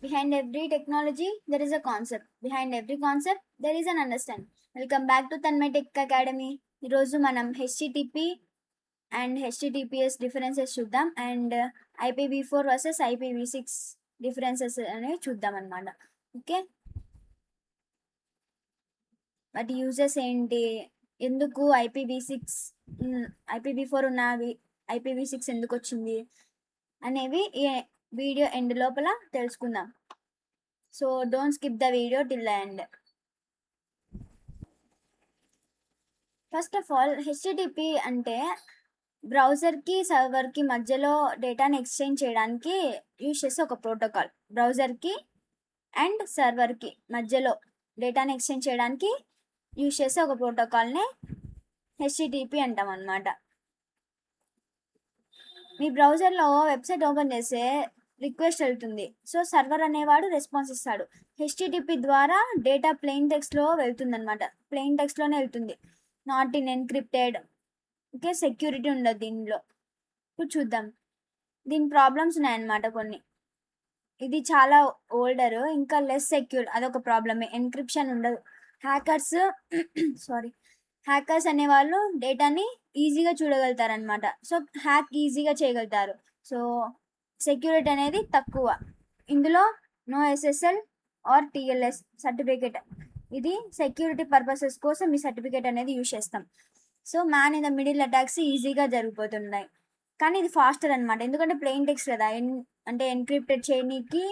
Behind every technology, there is a concept. Behind every concept, there is an understanding. Welcome back to Tanmaya Tech Academy. ఈరోజు మనం HTTP and HTTPS differences చూద్దాం and IPv4 versus IPv6 differences అనేవి చూద్దాం అనమాట. Okay, వాటి uses ఏంటి, ఎందుకు IPv4 ఉన్న IPv6 ఎందుకు వచ్చింది అనేవి ఈ వీడియో ఎండ్ లోపల తెలుసుకుందాం. So don't skip the video till the end. First of all, HTTP అంటే బ్రౌజర్కి సర్వర్కి మధ్యలో డేటాని ఎక్స్చేంజ్ చేయడానికి యూజ్ చేసే ఒక ప్రోటోకాల్. బ్రౌజర్కి అండ్ సర్వర్కి మధ్యలో డేటాని ఎక్స్చేంజ్ చేయడానికి యూజ్ చేసే ఒక ప్రోటోకాల్నే హెచ్టిటిపి అంటాం అన్నమాట. మీ బ్రౌజర్లో వెబ్సైట్ ఓపెన్ చేస్తే రిక్వెస్ట్ వెళ్తుంది, సో సర్వర్ అనేవాడు రెస్పాన్స్ ఇస్తాడు. హెచ్టిటిపి ద్వారా డేటా ప్లెయిన్ టెక్స్ట్లో వెళ్తుంది అనమాట. ప్లెయిన్ టెక్స్ట్లోనే వెళ్తుంది, not in encrypted. Okay, security ఉండదు దీనిలో. ఇప్పుడు చూద్దాం, దీని ప్రాబ్లమ్స్ ఉన్నాయన్నమాట కొన్ని. ఇది చాలా ఓల్డర్, ఇంకా లెస్ సెక్యూర్, అదొక ప్రాబ్లమే. ఎన్క్రిప్షన్ ఉండదు. హ్యాకర్స్ అనేవాళ్ళు డేటాని ఈజీగా చూడగలుగుతారు అనమాట. సో హ్యాక్ ఈజీగా చేయగలుగుతారు. సో సెక్యూరిటీ అనేది తక్కువ. ఇందులో no SSL or TLS certificate, ఇది సెక్యూరిటీ పర్పసెస్ కోసం ఈ సర్టిఫికేట్ అనేది యూజ్ చేస్తాం. So man in the middle attacks ఈజీగా జరిగిపోతున్నాయి. కానీ ఇది ఫాస్టర్ అనమాట, ఎందుకంటే ప్లెయిన్ టెక్స్ట్ కదా. అంటే ఎన్క్రిప్టెడ్ చేయడానికి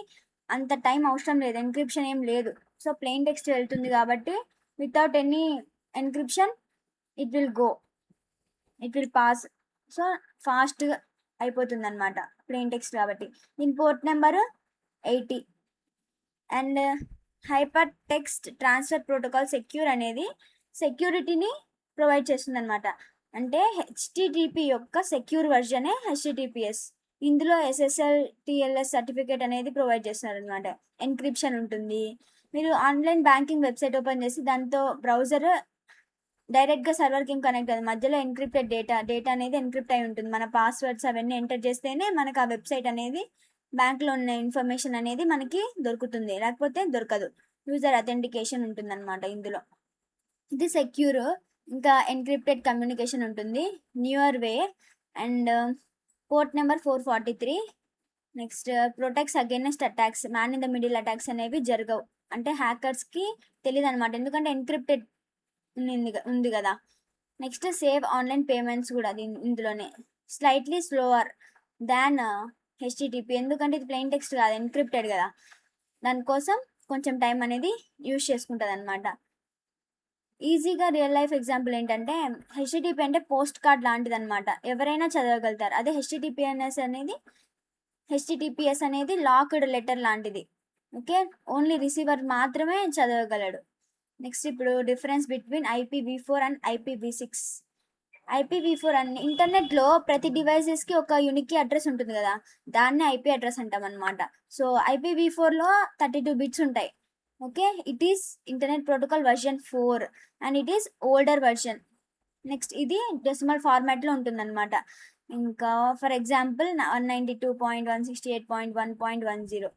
అంత టైం అవసరం లేదు, ఎన్క్రిప్షన్ ఏం లేదు. సో ప్లెయిన్ టెక్స్ట్ వెళ్తుంది కాబట్టి without any encryption it will pass. So ఫాస్ట్గా అయిపోతుంది అనమాట ప్లెయిన్ టెక్స్ట్ కాబట్టి. దీని port number 80. And hyper text transfer protocol secure అనేది సెక్యూరిటీని ప్రొవైడ్ చేస్తుంది అనమాట. అంటే హెచ్టిటిపి యొక్క సెక్యూర్ వర్జనే హెచ్టిటిపిఎస్. ఇందులో SSL TLS సర్టిఫికేట్ అనేది ప్రొవైడ్ చేస్తున్నారు అనమాట. ఎన్క్రిప్షన్ ఉంటుంది. మీరు ఆన్లైన్ బ్యాంకింగ్ వెబ్సైట్ ఓపెన్ చేసి దాంతో బ్రౌజర్ డైరెక్ట్గా సర్వర్కి ఏం కనెక్ట్ అయ్యింది, మధ్యలో ఎన్క్రిప్టెడ్ డేటా అనేది ఎన్క్రిప్ట్ అయి ఉంటుంది. మన పాస్వర్డ్స్ అవన్నీ ఎంటర్ చేస్తేనే మనకు ఆ వెబ్సైట్ అనేది, బ్యాంక్లో ఉన్న ఇన్ఫర్మేషన్ అనేది మనకి దొరుకుతుంది, లేకపోతే దొరకదు. యూజర్ అథెంటికేషన్ ఉంటుంది అనమాట ఇందులో. ఇది సెక్యూర్. ఇంకా ఎన్క్రిప్టెడ్ కమ్యూనికేషన్ ఉంటుంది, newer way. And port number 443. Next protects against attacks. Man in the middle attacks అనేవి జరగవు, అంటే హ్యాకర్స్కి తెలియదు అనమాట, ఎందుకంటే ఎన్క్రిప్టెడ్ ఉంది కదా. నెక్స్ట్ సేవ్ ఆన్లైన్ పేమెంట్స్ కూడా ఇందులోనే. స్లైట్లీ స్లోవర్ దాన్ హెచ్టిటిపి, ఎందుకంటే ఇది ప్లెయిన్ టెక్స్ట్ కాదు, ఎన్క్రిప్టెడ్ కదా. దానికోసం కొంచెం టైం అనేది యూజ్ చేసుకుంటుంది అనమాట. ఈజీగా రియల్ లైఫ్ ఎగ్జాంపుల్ ఏంటంటే, హెచ్టిటిపి అంటే పోస్ట్ కార్డ్ లాంటిది అనమాట, ఎవరైనా చదవగలుగుతారు. అదే హెచ్టిటిపిఎస్ అనేది లాక్డ్ లెటర్ లాంటిది. ఓకే, ఓన్లీ రిసీవర్ మాత్రమే చదవగలడు. నెక్స్ట్ ఇప్పుడు difference between IPv4 and IPv6. IPv4 అన్ని ఇంటర్నెట్లో ప్రతి డివైజెస్కి ఒక యూనిక్ అడ్రస్ ఉంటుంది కదా, దాన్నే IP అడ్రస్ అంటాం అనమాట. సో IPv4లో 32 బిట్స్ ఉంటాయి. Okay, it is internet protocol version 4 and it is older version. Next ఇది డెసిమల్ ఫార్మాట్లో ఉంటుంది అనమాట. ఇంకా ఫర్ ఎగ్జాంపుల్ 192.168.1.10,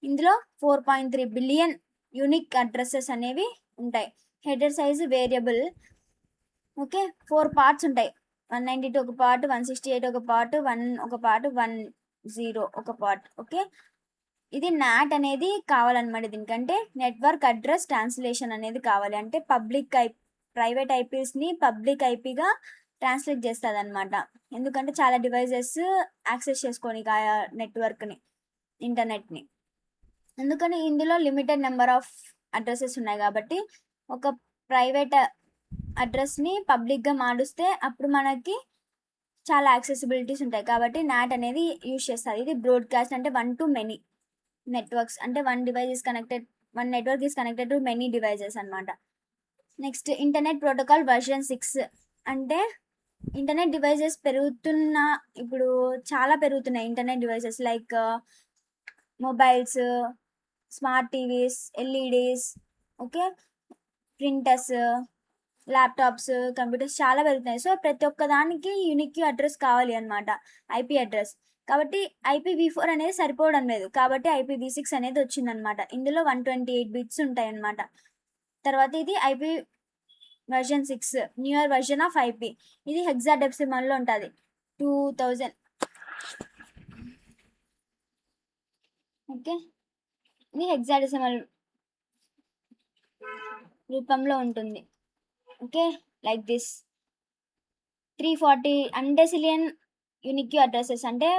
ఇందులో 4.3 బిలియన్ యూనిక్ అడ్రసెస్ అనేవి ఉంటాయి. Header size variable. Okay, 4 parts ఉంటాయి. 192 ఒక పార్ట్, 168 ఒక పార్ట్, 1 ఒక పార్ట్, 10 ఒక పార్ట్. ఓకే, ఇది నాట్ అనేది కావాలన్నమాట. దీనికంటే నెట్వర్క్ అడ్రస్ ట్రాన్స్లేషన్ అనేది కావాలి, అంటే ప్రైవేట్ ఐపీస్ని పబ్లిక్ ఐపీగా ట్రాన్స్లేట్ చేస్తుంది అనమాట. ఎందుకంటే చాలా డివైజెస్ యాక్సెస్ చేసుకోనికి ఆ నెట్వర్క్ని, ఇంటర్నెట్ని. ఎందుకని ఇందులో లిమిటెడ్ నెంబర్ ఆఫ్ అడ్రసెస్ ఉన్నాయి కాబట్టి, ఒక ప్రైవేట్ అడ్రస్ని పబ్లిక్గా మారుస్తే అప్పుడు మనకి చాలా యాక్సెసిబిలిటీస్ ఉంటాయి. కాబట్టి నాట్ అనేది యూజ్ చేస్తారు. ఇది బ్రాడ్కాస్ట్, అంటే 1 to many నెట్వర్క్స్, అంటే one network is connected to many devices అనమాట. Next internet protocol version 6. అంటే ఇంటర్నెట్ డివైజెస్ ఇప్పుడు చాలా పెరుగుతున్నాయి. Internet devices like mobiles, smart TVs, LEDs, okay, printers, laptops, computers చాలా పెరుగుతున్నాయి. సో ప్రతి ఒక్క దానికి యూనిక్ అడ్రస్ కావాలి అనమాట, IP అడ్రస్. కాబట్టి IPv4 అనేది సరిపోవడం లేదు. కాబట్టి IPv6 అనేది వచ్చిందనమాట. ఇందులో 128 బిట్స్ ఉంటాయన్నమాట. తర్వాత ఇది IP version 6 newer version of IP. ఇది హెక్సాడెసిమల్లో ఉంటుంది. 2000 ఓకే. ఇది హెక్సాడెసిమల్ రూపంలో ఉంటుంది. Okay, like this 340 undecillion unique addresses అంటే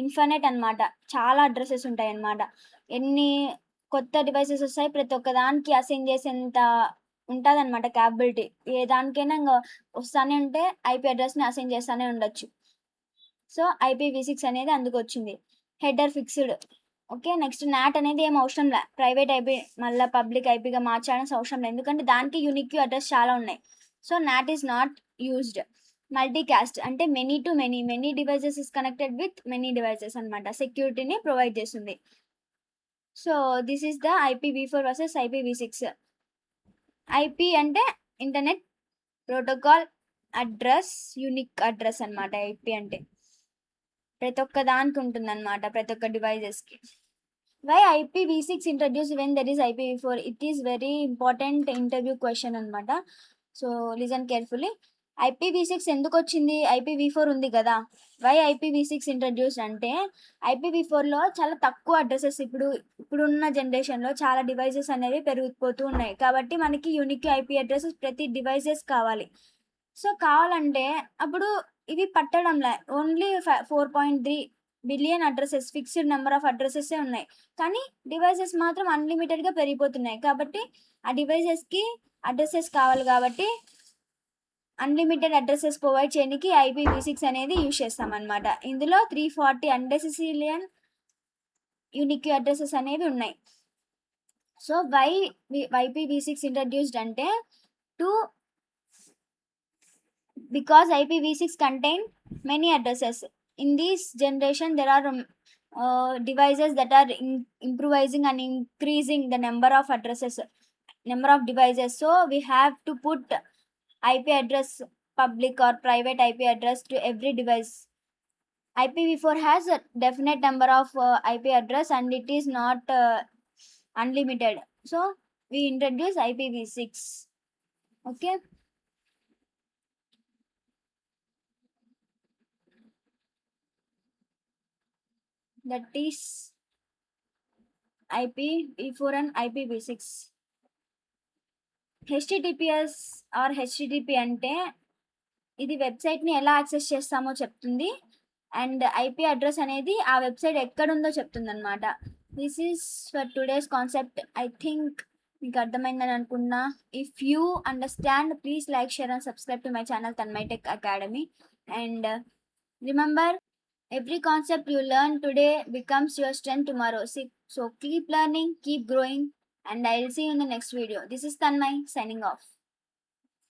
ఇన్ఫినిట్ అనమాట. చాలా అడ్రసెస్ ఉంటాయి అన్నమాట. ఎన్ని కొత్త డివైసెస్ వస్తాయి, ప్రతి ఒక్క దానికి అసైన్ చేసేంత ఉంటుంది అనమాట క్యాపబిలిటీ. ఏ దానికైనా ఇంకా వస్తానే ఉంటే ఐపీ అడ్రస్ని అసైన్ చేస్తూనే ఉండొచ్చు. సో IPv6 అనేది అందుకు వచ్చింది. Header fixed. Okay, next NAT అనేది ఏం అవసరం లే. ప్రైవేట్ ఐపీ మళ్ళీ పబ్లిక్ ఐపీగా మార్చాల్సిన అవసరం లేదు, ఎందుకంటే దానికి యూనిక్ అడ్రస్ చాలా ఉన్నాయి. So NAT is not used. Multicast అంటే many to many devices is connected with many devices అనమాట. సెక్యూరిటీని ప్రొవైడ్ చేస్తుంది. So this is the IPv4 versus IPv6. IP అంటే internet protocol address, unique address అనమాట. IP అంటే ప్రతి ఒక్క దానికి ఉంటుంది అనమాట, ప్రతి ఒక్క డివైజెస్కి. Why IPv6 introduce when there is IPv4? It is very important interview question అనమాట. So listen carefully. IPv6 ఎందుకు వచ్చింది? IPv4 ఉంది కదా. వై IPv6 ఇంట్రడ్యూస్ అంటే IPv4లో చాలా తక్కువ అడ్రసెస్. ఇప్పుడున్న జనరేషన్లో చాలా డివైసెస్ అనేవి పెరిగిపోతూ ఉన్నాయి. కాబట్టి మనకి యూనిక్ ఐపీ అడ్రసెస్ ప్రతి డివైసెస్ కావాలి. సో కావాలంటే అప్పుడు ఇవి పట్టడంలే. Only 4.3 billion addresses, fixed number of addresses ఉన్నాయి. కానీ డివైసెస్ మాత్రం అన్లిమిటెడ్గా పెరిగిపోతున్నాయి. కాబట్టి ఆ డివైసెస్కి అడ్రసెస్ కావాలి. కాబట్టి అన్లిమిటెడ్ అడ్రసెస్ ప్రొవైడ్ చేయడానికి IPv6 అనేది యూజ్ చేస్తామన్నమాట. ఇందులో 340 అండెసిలియన్ యూనిక్ అడ్రసెస్ అనేవి ఉన్నాయి. సో వై IPv6 ఇంట్రడ్యూస్డ్ అంటే because IPv6 contain many addresses. In this generation there are devices that are improvising and increasing the number of devices. So we have to put IP address, public or private IP address to every device. IPv4 has a definite number of IP address and it is not unlimited. So we introduce IPv6. Okay. That is IPv4 and IPv6. HTTPS or HTTP అంటే ఇది వెబ్సైట్ని ఎలా access చేస్తామో చెప్తుంది. And IP address అనేది ఆ website ఎక్కడుందో చెప్తుంది అనమాట. This is for today's concept. I think మీకు అర్థమైందని అనుకున్నా. If you understand please like, share and subscribe to my channel Tanmaya Tech Academy. And remember, every concept you learn today becomes your strength tomorrow. So keep learning, keep growing, and I'll see you in the next video. This is Tanmay signing off.